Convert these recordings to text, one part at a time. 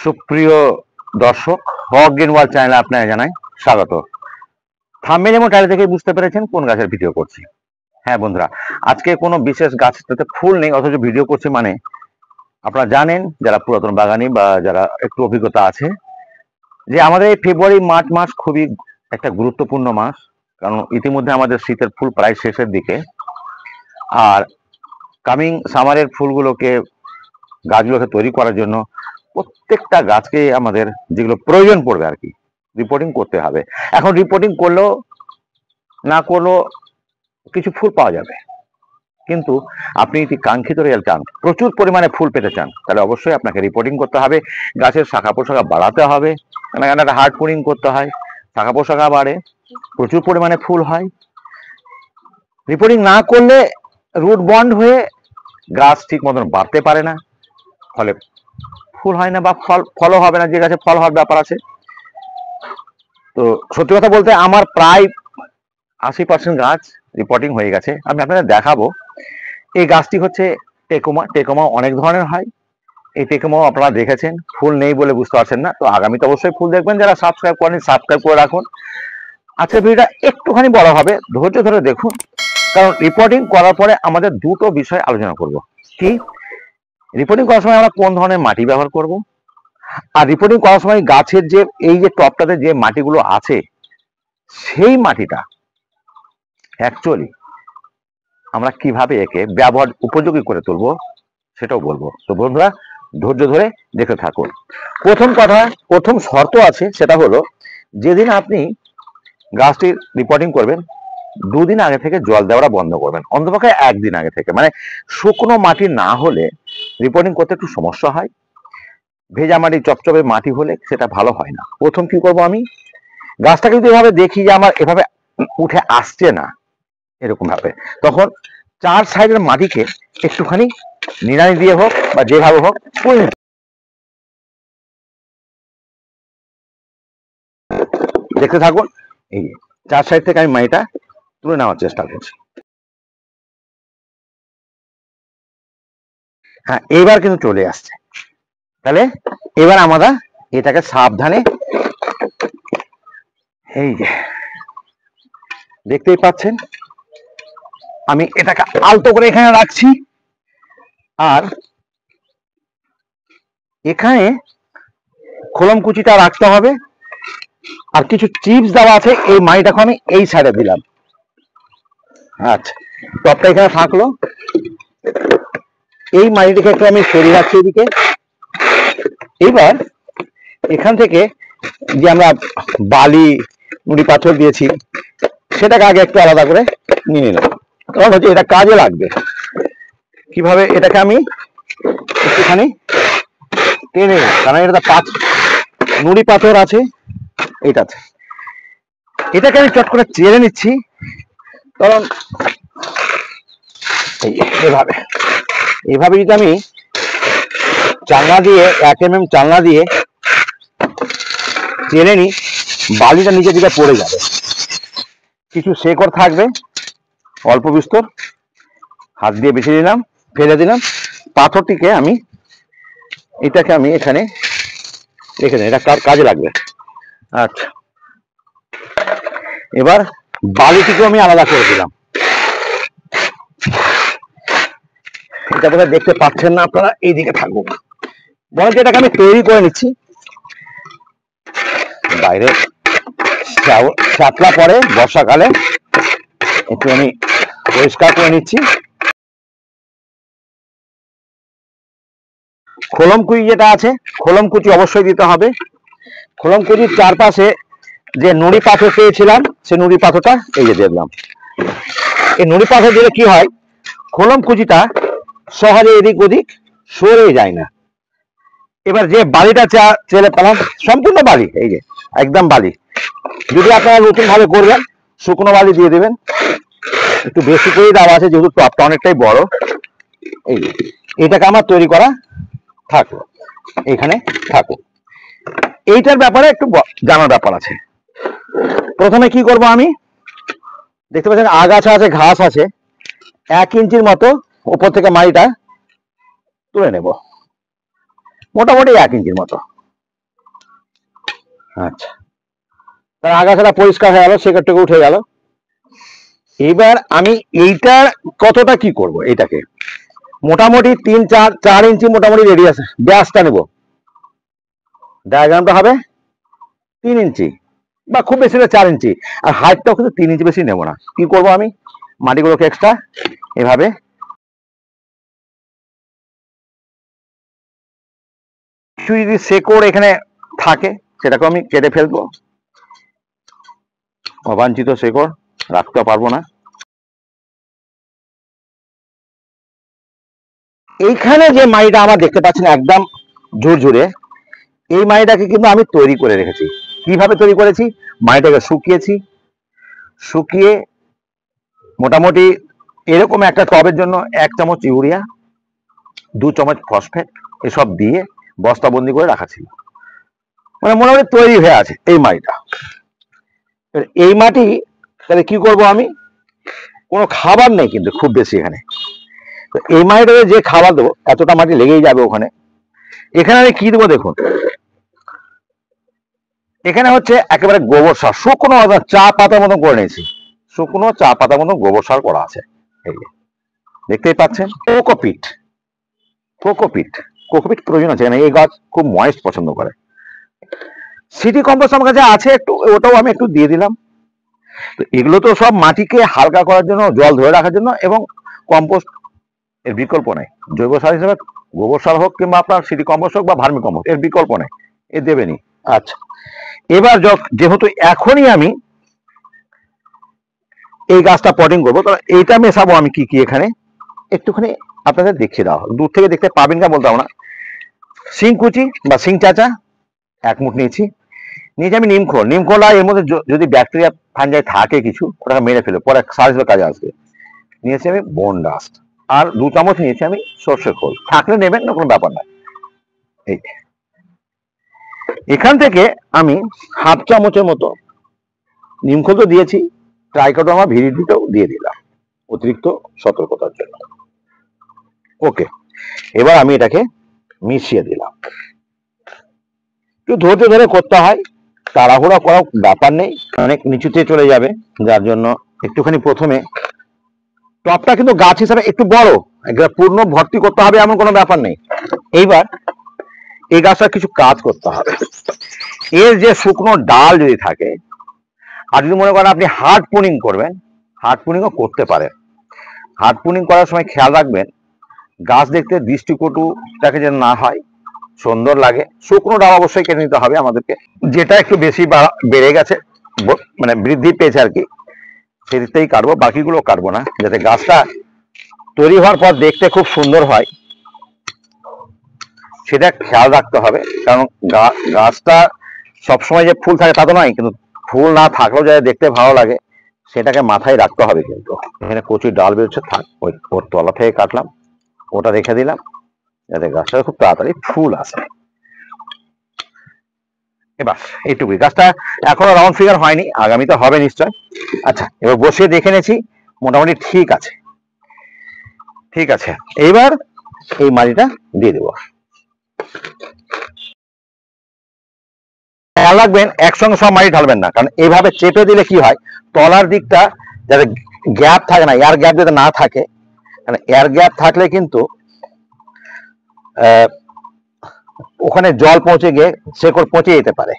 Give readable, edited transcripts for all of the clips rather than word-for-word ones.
সুপ্রিয় দর্শক, হক green world চ্যানেলে আপনাকে জানাই স্বাগত। থাম্বনেল এবং টাইটেল থেকে বুঝতে পেরেছেন কোন গাছের ভিডিও করছি। হ্যাঁ বন্ধুরা, আজকে কোনো বিশেষ গাছটাতে ফুল নেই অথচ ভিডিও করছি। মানে আপনারা জানেন, যারা পুরাতন বাগানি বা যারা একটু অভিজ্ঞতা আছে, যে আমাদের এই ফেব্রুয়ারি মার্চ মাস খুবই একটা গুরুত্বপূর্ণ মাস। কারণ ইতিমধ্যে আমাদের শীতের ফুল প্রায় শেষের দিকে, আর কামিং সামারের ফুলগুলোকে গাছগুলোকে তৈরি করার জন্য প্রত্যেকটা গাছকে আমাদের যেগুলো প্রয়োজন পড়বে আর কি রিপোর্টিং করতে হবে। এখন রিপোর্টিং করলেও না করলেও কিছু ফুল পাওয়া যাবে, কিন্তু আপনি যদি কাঙ্ক্ষিত রেজাল্ট চান, প্রচুর পরিমাণে ফুল পেতে চান, তাহলে অবশ্যই আপনাকে রিপোর্টিং করতে হবে। গাছের শাখা পোশাখা বাড়াতে হবে, একটা হার্ড পুরিং করতে হয়, শাখা পোশাখা বাড়ে, প্রচুর পরিমাণে ফুল হয়। রিপোর্টিং না করলে রুট বন্ড হয়ে গাছ ঠিক মতন বাড়তে পারে না, ফলে ফুল হয় না বা ফলও হবে না, যে গাছে ফল হওয়ার ব্যাপার আছে। তো সত্যি কথা বলতে আমার প্রায় 80% গাছ রিপোর্টিং হয়ে গেছে। আমি আপনাদের দেখাবো। এই গাছটি হচ্ছে টেকোমা। টেকোমা অনেক ধরনের হয়, এই টেকোমাও আপনারা দেখেছেন। ফুল নেই বলে বুঝতে পারছেন না, তো আগামীতে অবশ্যই ফুল দেখবেন। যারা সাবস্ক্রাইব করেন সাবস্ক্রাইব করে রাখুন। আজকের ভিডিওটা একটুখানি বড় হবে, ধৈর্য ধরে দেখুন, কারণ রিপোর্টিং করার পরে আমাদের দুটো বিষয় আলোচনা করব। কি, রিপোর্টিং করার সময় আমরা কোন ধরনের মাটি ব্যবহার করব, আর রিপোর্টিং করার সময় গাছের যে এই যে টপটাতে যে মাটিগুলো আছে, সেই মাটিটা অ্যাকচুয়ালি আমরা কিভাবে একে ব্যবহার উপযোগী করে তুলবো সেটাও বলবো। তো বন্ধুরা, ধৈর্য ধরে দেখতে থাকুন। প্রথম শর্ত আছে, সেটা হলো যেদিন আপনি গাছটির রিপোর্টিং করবেন, 2 দিন আগে থেকে জল দেওয়াটা বন্ধ করবেন, অন্তপক্ষে 1 দিন আগে থেকে। মানে শুকনো মাটি না হলে রিপোর্টিং করতে একটু সমস্যা হয়, ভেজা মাটি চপচপে মাটি হলে সেটা ভালো হয় না। প্রথম কি করব, আমি গাছটাকে যদি এভাবে দেখি যে আমার এভাবে উঠে আসছে না এরকম ভাবে, তখন 4 সাইডের মাটিকে একটুখানি নিড়ানি দিয়ে হোক বা যেভাবে হোক দেখতে থাকুন। এই 4 সাইড থেকে আমি মাটিটা তুলে নেওয়ার চেষ্টা করছি। হ্যাঁ, এবার কিন্তু চলে আসছে। তাহলে এবার আমরা এটাকে সাবধানে, এই যে দেখতেই পাচ্ছেন, আমি এটাকে আলতো করে এখানে রাখছি, আর এখানে খোলম কুচিটা রাখতে হবে, আর কিছু চিপস দেওয়া আছে। এই মাটিটাকে আমি এই সাইডে দিলাম। আচ্ছা, টপটা এখানে থাকলো। এই মাটিটাকে একটু আমি সরিয়ে রাখছি এদিকে। এবার এখান থেকে যে আমরা বালি নুড়ি পাথর দিয়েছি, সেটাকে আগে একটু আলাদা করে নিয়ে নিলাম, কারণ হচ্ছে এটা কাজে লাগবে। কিভাবে, এটাকে আমি একটুখানি টেনে, কারণ এটা 5 নুড়ি পাথর আছে এইটাতে, এটাকে আমি চট করে চেড়ে নিচ্ছি। কারণ এইভাবে যদি আমি চালনা দিয়ে 1 mm চালনা দিয়ে চেড়ে নিই, বালিটা নিচের দিকে পড়ে যাবে, কিছু শেকড় থাকবে অল্প বিস্তর, হাত দিয়ে বেছে দিলাম, ফেলে দিলাম। পাথরটিকে আমি, এটাকে আমি এখানে রেখে দিই, এটা কাজে লাগবে। আচ্ছা, এবার বালিটিকেও আমি আলাদা করে দিলাম। এটা বোধহয় দেখতে পাচ্ছেন না আপনারা, এইদিকে থাকুক। বরঞ্চ এটাকে আমি তৈরি করে নিচ্ছি। বাইরে ছাতলা পরে বর্ষাকালে একটু আমি পরিষ্কার করে নিচ্ছি। খোলম কুচি যেটা আছে, খোলম কুচি অবশ্যই দিতে হবে। খোলম কুচির চারপাশে যে নুড়ি পাথর পেয়েছিলাম, সেই নুড়ি পাথরটা এই যে দিলাম। এই নুড়ি পাথর দিলে কি হয়, খোলম কুচিটা সহজে এদিক ওদিক সরে যায় না। এবার যে বালিটা চেলে পেলাম, সম্পূর্ণ বালি, এই যে একদম বালি। যদি আপনারা নতুন ভাবে করবেন, শুকনো বালি দিয়ে দেবেন, একটু বেশি করে দেওয়া আছে যেহেতু টপটা অনেকটাই বড়। এই এটাকে আমার তৈরি করা থাকলো, এখানে থাকুক। এইটার ব্যাপারে একটু জানার ব্যাপার আছে। প্রথমে কি করব, আমি দেখতে পাচ্ছেন আগাছা আছে, ঘাস আছে, 1 ইঞ্চির মতো উপর থেকে মাটিটা তুলে নেব, মোটামুটি 1 ইঞ্চির মতো। আচ্ছা, তার আগাছাটা পরিষ্কার হয়ে গেল, সেক্ষেত্রে উঠে গেল। এবার আমি এইটার কতটা কি করব, এটাকে মোটামুটি 3-4 ইঞ্চি মোটামুটি রেডিয়াস ব্যাসটা নেব। ডায়াগ্রামটা হবে 3 ইঞ্চি বা খুব বেশি হলে 4 ইঞ্চি, আর হাইটটাও কিন্তু 3 ইঞ্চি বেশি নেব না। কি করব আমি, মাটিগুলোকে এক্সট্রা এভাবে যদি শেকড় এখানে থাকে সেটাকে আমি কেটে ফেলবো, অবাঞ্ছিত শেকড় রাখতে পারবো না। এইখানে যে মাটিটা আমার দেখতে পাচ্ছেন একদম ঝুরঝুরে, এই মাটিটাকে কিন্তু আমি তৈরি করে রেখেছি। কিভাবে তৈরি করেছি, মাটিটাকে শুকিয়েছি, শুকিয়ে মোটামুটি এরকম একটা টবের জন্য 1 চামচ ইউরিয়া, 2 চামচ ফসফেট এসব দিয়ে বস্তাবন্দি করে রাখা ছিল, মানে মোটামুটি তৈরি হয়ে আছে এই মাটিটা। এই মাটি তাহলে কি করব আমি, কোনো খাবার নেই কিন্তু খুব বেশি এখানে, তো এই মাটিটাকে যে খাবার দেবো এতটা মাটি লেগেই যাবে ওখানে। এখানে আমি কি দেবো দেখুন, এখানে হচ্ছে একেবারে গোবর সার, শুকনো চা পাতার মতন করে নিয়েছি, শুকনো চা পাতার মতন গোবর সার করা আছে। এই যে দেখতেই পাচ্ছেন, কোকোপিট, কোকোপিট, কোকোপিট প্রয়োজন আছে, এই গাছ খুব ময়েস্ট পছন্দ করে। সিটি কম্পোস্ট আমার কাছে আছে একটু, ওটাও আমি একটু দিয়ে দিলাম। তো এগুলো তো সব মাটিকে হালকা করার জন্য, জল ধরে রাখার জন্য, এবং কম্পোস্ট এর বিকল্প নেই। জৈব সার হিসেবে গোবর সার হোক কিংবা আপনার সিটি কম্পোস্ট হোক বা ভার্মি কম্পোস্ট, এর বিকল্প নেই, এ দেবেনি। আচ্ছা, এবার যেহেতু এখনই আমি এই গাছটা পটিং করবো, তাহলে এইটা মেশাবো আমি কি কি এখানে একটুখানি আপনাদের দেখিয়ে দেওয়া, দূর থেকে দেখতে পাবেন না বলতে না। শিং কুচি বা শিং চাচা 1 মুঠ নিয়েছি, নিয়েছি আমি নিমখোল, নিমখোল আর এর মধ্যে যদি ব্যাকটেরিয়া ফাঞ্জাই থাকে কিছু, ওটাকে মেরে ফেলে পরে সার হিসেবে কাজে আসবে। নিয়েছি আমি বোন ডাস্ট, আর 2 চামচ নিয়েছি আমি সর্ষে খোল, থাকলে নেবেন না, কোনো ব্যাপার না। এই এখান থেকে আমি 1/2 চামচের মতো নিমখোল তো দিয়েছি, ট্রাইকোডার্মা ভিরিডিটাও দিয়ে দিলাম অতিরিক্ত সতর্কতার জন্য। ওকে, এবার আমি এটাকে মিশিয়ে দিলাম। একটু ধৈর্য ধরে করতে হয়, তাড়াহুড়া করার ব্যাপার নেই, অনেক নিচুতে চলে যাবে, যার জন্য একটুখানি প্রথমে টপটা কিন্তু গাছ হিসাবে একটু বড়, পূর্ণ ভর্তি করতে হবে এমন কোনো ব্যাপার নেই। এইবার এই গাছটা কিছু কাজ করতে হবে। এর যে শুকনো ডাল যদি থাকে, আর যদি মনে করেন আপনি হার্ড পুনিং করবেন, হার্ড পুনিংও করতে পারেন। হার্ড পুনিং করার সময় খেয়াল রাখবেন গাছ দেখতে দৃষ্টিকটুটাকে যেন না হয়, সুন্দর লাগে। শুকনো ডাল অবশ্যই কেটে নিতে হবে আমাদেরকে, যেটা একটু বেশি বেড়ে গেছে, মানে বৃদ্ধি পেয়েছে আর কি, সেটাই কাটবো, বাকিগুলো কাটবো না, যাতে গাছটা তৈরি হওয়ার পর দেখতে খুব সুন্দর হয়, সেটা খেয়াল রাখতে হবে। কারণ গাছটা সবসময় যে ফুল থাকে তা তো নয়, কিন্তু ফুল না থাকলেও যাতে দেখতে ভালো লাগে সেটাকে মাথায় রাখতে হবে। কিন্তু এখানে কচি ডাল বেরোচ্ছে, থাক, ওর তলা থেকে কাটলাম, ওটা রেখে দিলাম, যাতে গাছটা খুব তাড়াতাড়ি ফুল আসে। এবার এইটুকুই, গাছটা এখনো রাউন্ড ফিগার হয়নি, আগামীতে হবে নিশ্চয়। আচ্ছা, এবার বসিয়ে দেখে নিয়েছি, মোটামুটি ঠিক আছে, ঠিক আছে। এইবার এই মাটিটা দিয়ে দেবো। খেয়াল রাখবেন একসঙ্গে সব মাটি ঢালবেন না, কারণ এইভাবে চেপে দিলে কি হয়, তলার দিকটা যাতে গ্যাপ থাকে না, এয়ার গ্যাপ যাতে না থাকে, কারণ এয়ার গ্যাপ থাকলে কিন্তু ওখানে জল পৌঁছে গিয়ে শেকড় পচে যেতে পারে।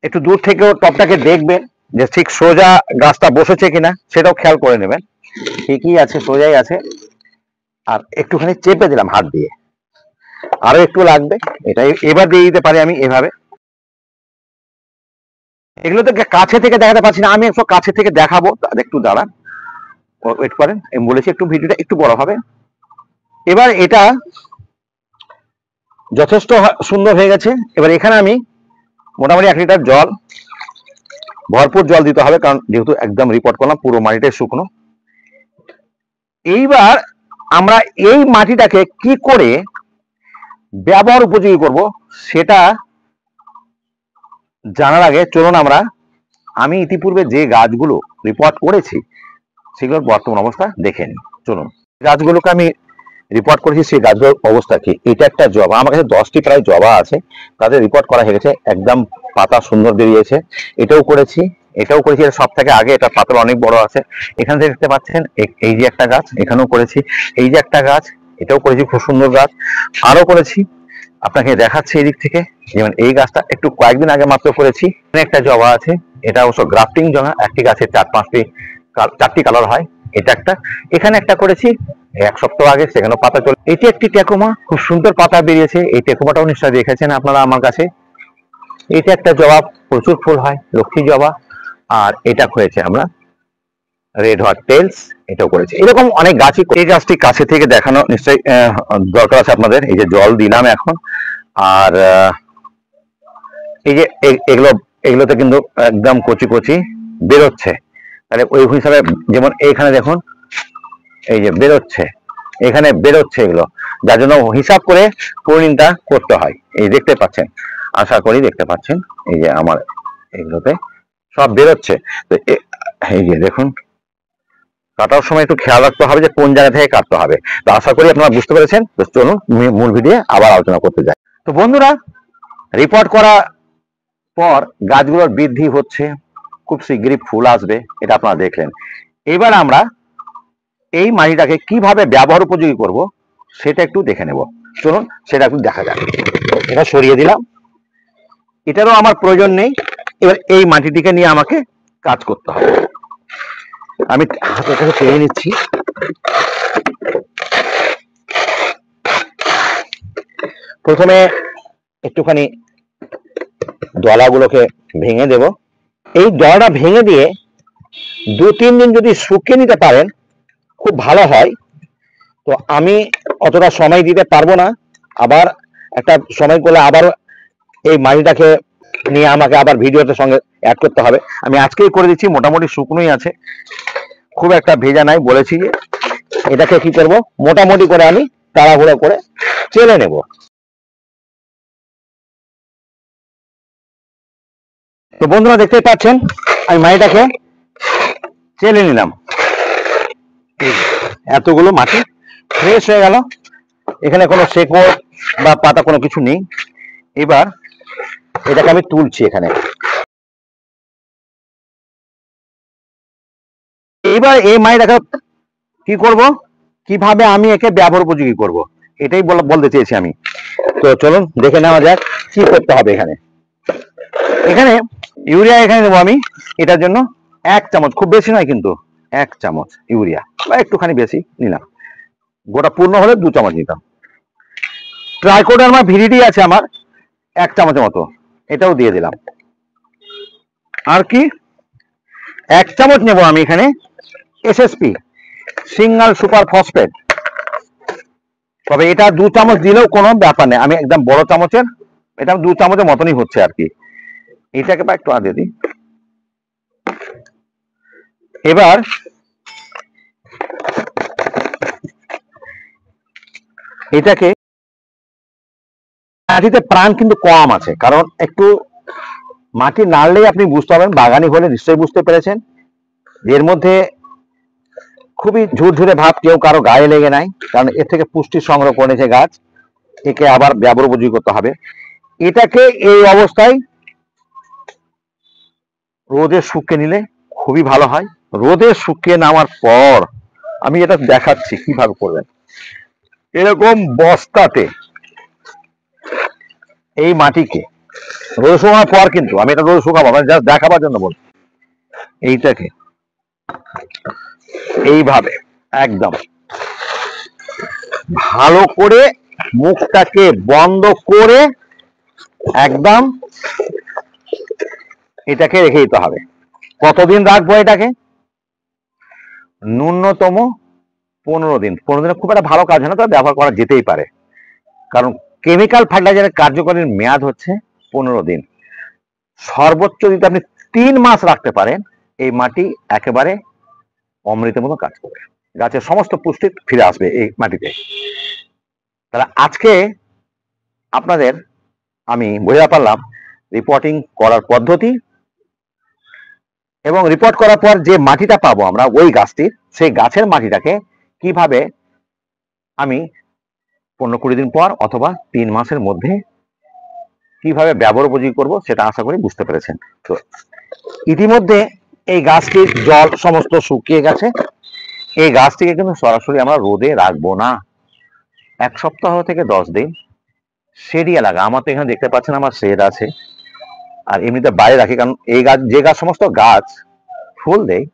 একটু দূর থেকেও টপটাকে দেখবেন যে ঠিক সোজা গাছটা বসেছে কিনা, সেটাও খেয়াল করে নেবেন। ঠিকই আছে, সোজাই আছে। আর একটুখানি চেপে দিলাম হাত দিয়ে, আরো একটু লাগবে, এটাই এবার দিয়ে দিতে পারি আমি এভাবে। এগুলো তো কাছে থেকে দেখাতে পারছি না, আমি একটু কাছে থেকে দেখাবো, একটু দাঁড়ান, ওয়েট করেন। আমি বলেছি একটু ভিডিওটা একটু বড় হবে। এবার এটা যথেষ্ট সুন্দর হয়ে গেছে। এবার এখানে আমি মোটামুটি 1 লিটার জল, ভরপুর জল দিতে হবে, কারণ যেহেতু একদম রিপোর্ট করলাম পুরো মাটিটাই শুকনো। এইবার আমরা এই মাটিটাকে কি করে ব্যবহার উপযোগী করব সেটা জানার আগে চলুন আমি ইতিপূর্বে যে গাছগুলো রিপোর্ট করেছি সেগুলোর বর্তমান অবস্থা দেখে নিই। চলুন, গাছগুলোকে আমি রিপোর্ট করেছি সেই গাছগুলোর অবস্থা কি। এটা একটা জবা, আমার কাছে 10টি প্রায় জবা আছে, তাদের রিপোর্ট করা হয়ে গেছে, একদম পাতা সুন্দর বেরিয়েছে। এটাও করেছি, এটাও করেছি। এটা সব থেকে আগে, এটা পাতা অনেক বড় আছে। এখান থেকে দেখতে পাচ্ছেন এই যে একটা গাছ, এখানেও করেছি। এই যে একটা গাছ, এটাও করেছি, খুব সুন্দর গাছ। আরো করেছি, আপনাকে দেখাচ্ছি এদিক থেকে। যেমন এই গাছটা একটু কয়েকদিন আগে মাত্র করেছি। এখানে একটা জবা আছে, এটা অবশ্য গ্রাফটিং জবা, একটি গাছে চারটি কালার হয়। এটা একটা, এখানে একটা করেছি 1 সপ্তাহ আগে, সেখানে পাতা চলে। এটি একটি টেকোমা, খুব সুন্দর পাতা বেরিয়েছে। এই টেকোমাটাও নিশ্চয়ই দেখেছেন আপনারা আমার কাছে। এটা একটা জবা, প্রচুর ফুল হয়, লক্ষ্মী জবা। আর এটা হয়েছে আমরা রেড হট টেলস, এটাও করেছে। এরকম অনেক গাছই। এই গাছটি কাছে থেকে দেখানো নিশ্চয়ই দরকার আছে আপনাদের। এই যে জল দিলাম এখন, আর এই যে এগুলোতে কিন্তু একদম কচি কচি বেরোচ্ছে। তাহলে ওই হিসাবে, যেমন এইখানে দেখুন, এই যে বেরোচ্ছে, এখানে বেরোচ্ছে এগুলো, যার জন্য হিসাব করে প্রুনিংটা করতে হয়। এই দেখতে পাচ্ছেন, আশা করি দেখতে পাচ্ছেন, এই যে আমার এগুলোতে সব বেরোচ্ছে। তো এই যে দেখুন, কাটার সময় একটু খেয়াল রাখতে হবে যে কোন জায়গা থেকে কাটতে হবে। তো আশা করি আপনারা বুঝতে পেরেছেন। তো চলুন মূল ভিডিও আবার আলোচনা করতে যাই। তো বন্ধুরা, রিপোর্ট করা পর গাছগুলোর বৃদ্ধি হচ্ছে, খুব শীঘ্রই ফুল আসবে, এটা আপনারা দেখলেন। এবার আমরা এই মাটিটাকে কিভাবে ব্যবহার উপযোগী করব সেটা একটু দেখে নেব। চলুন সেটা একটু দেখা যাক। এটা সরিয়ে দিলাম, এটারও আমার প্রয়োজন নেই। এবার এই মাটিটিকে নিয়ে আমাকে কাজ করতে হবে। আমি হাতের কাছে টেনে নিচ্ছি। প্রথমে একটুখানি দলাগুলোকে ভেঙে দেব। এই দলাটা ভেঙে দিয়ে 2-3 দিন যদি শুকিয়ে নিতে পারেন খুব ভালো হয়। তো আমি অতটা সময় দিতে পারবো না, আবার একটা সময় করলে আবার এই মাটিটাকে নিয়ে আমাকে আবার ভিডিওতে সঙ্গে অ্যাড করতে হবে। আমি আজকেই করে দিচ্ছি, মোটামুটি শুকনোই আছে, খুব একটা ভেজা নাই। বলেছি যে এটাকে কি করব, মোটামুটি করে আমি তাড়াহুড়ো করে চেলে নেব। তো বন্ধুরা দেখতেই পাচ্ছেন, আমি মাটিটাকে চেলে নিলাম। এতগুলো মাটি ফ্রেশ হয়ে গেল, এখানে কোনো শেকড় বা পাতা কোনো কিছু নেই। এবার এটাকে আমি তুলছি এখানে। এবার এই মাটিটাকে কি করব, কিভাবে আমি একে ব্যবহার উপযোগী করব, এটাই বলতে চেয়েছি আমি। তো চলুন দেখে নেওয়া যাক কি করতে হবে। এখানে এখানে ইউরিয়া এখানে দেবো আমি। এটার জন্য 1 চামচ, খুব বেশি নয় কিন্তু, 1 চামচ ইউরিয়া, বা একটুখানি বেশি নিলাম। গোটা পূর্ণ হলে 2 চামচ নিতাম। ট্রাইকোডার্মা ভিরিডি আছে আমার 1 চামচের মতো, এটাও দিয়ে দিলাম। আর কি 1 চামচ নেব আমি এখানে এসএসপি, সিঙ্গেল সুপার ফসফেট। তবে এটা 2 চামচ দিলেও কোনো ব্যাপার নেই, আমি একদম বড় চামচের, এটা 2 চামচের মতনই হচ্ছে আর কি। এটাকে বা একটু আগে দিই। এবার এটাকে, মাটিতে প্রাণ কিন্তু কম আছে, কারণ একটু মাটি নাড়লেই আপনি বুঝতে পারবেন, বাগানি হলে নিশ্চয়ই বুঝতে পেরেছেন, এর মধ্যে খুবই ঝুরঝুরে ভাব, কেউ কারো গায়ে লেগে নাই, কারণ এর থেকে পুষ্টি সংগ্রহ করেছে গাছ। একে আবার ব্যবহার উপযোগী করতে হবে। এটাকে এই অবস্থায় রোদে শুকিয়ে নিলে খুবই ভালো হয়। রোদে শুকিয়ে নেওয়ার পর আমি এটা দেখাচ্ছি কিভাবে করবেন। এরকম বস্তাতে এই মাটিকে রোদ শুকানোর পর, কিন্তু আমি এটা রোদ শুকাবো, মানে জাস্ট দেখাবার জন্য বলছি। এইটাকে এইভাবে একদম ভালো করে মুখটাকে বন্ধ করে একদম এটাকে রেখে দিতে হবে। কতদিন রাখবো এটাকে, ন্যূনতম 15 দিন। 15 দিনে খুব একটা ভালো কাজ হয় না, তবে ব্যবহার করা যেতেই পারে, কারণ কেমিক্যাল ফার্টিলাইজারের কার্যকরী মেয়াদ হচ্ছে 15 দিন। সর্বোচ্চ যদি আপনি 3 মাস রাখতে পারেন, এই মাটি একেবারে অমৃতের মতো কাজ করবে, গাছের সমস্ত পুষ্টি ফিরে আসবে এই মাটিতে। তাহলে আজকে আপনাদের আমি বোঝাতে পারলাম রিপোর্টিং করার পদ্ধতি, এবং রিপোর্ট করার পর যে মাটিটা পাবো আমরা ওই গাছটির, সেই গাছের মাটিটাকে কিভাবে আমি 15-20 দিন পর অথবা 3 মাসের মধ্যে কিভাবে ব্যবহার উপযোগী করব সেটা আশা করি বুঝতে পেরেছেন। তো ইতিমধ্যে এই গাছটির জল সমস্ত শুকিয়ে গেছে। এই গাছটিকে কিন্তু সরাসরি আমরা রোদে রাখবো না, 1 সপ্তাহ থেকে 10 দিন শেডি এলাকা, আমার তো এখানে দেখতে পাচ্ছেন আমার শেড আছে, আর এমনিতে বাইরে রাখি, কারণ এই গাছ, যে গাছ সমস্ত গাছ ফুল দেয়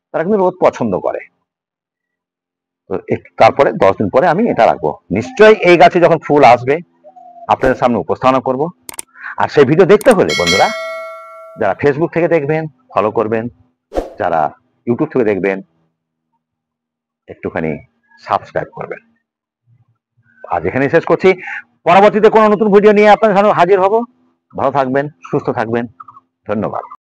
তারা কিন্তু রোদ পছন্দ করে। তো তারপরে 10 দিন পরে আমি এটা রাখবো। নিশ্চয়ই এই গাছে যখন ফুল আসবে আপনাদের সামনে উপস্থাপনা করব। আর সেই ভিডিও দেখতে হলে বন্ধুরা, যারা ফেসবুক থেকে দেখবেন ফলো করবেন, যারা ইউটিউব থেকে দেখবেন একটুখানি সাবস্ক্রাইব করবেন। আজ এখানে শেষ করছি, পরবর্তীতে কোনো নতুন ভিডিও নিয়ে আপনাদের সামনে হাজির হব। ভালো থাকবেন, সুস্থ থাকবেন, ধন্যবাদ।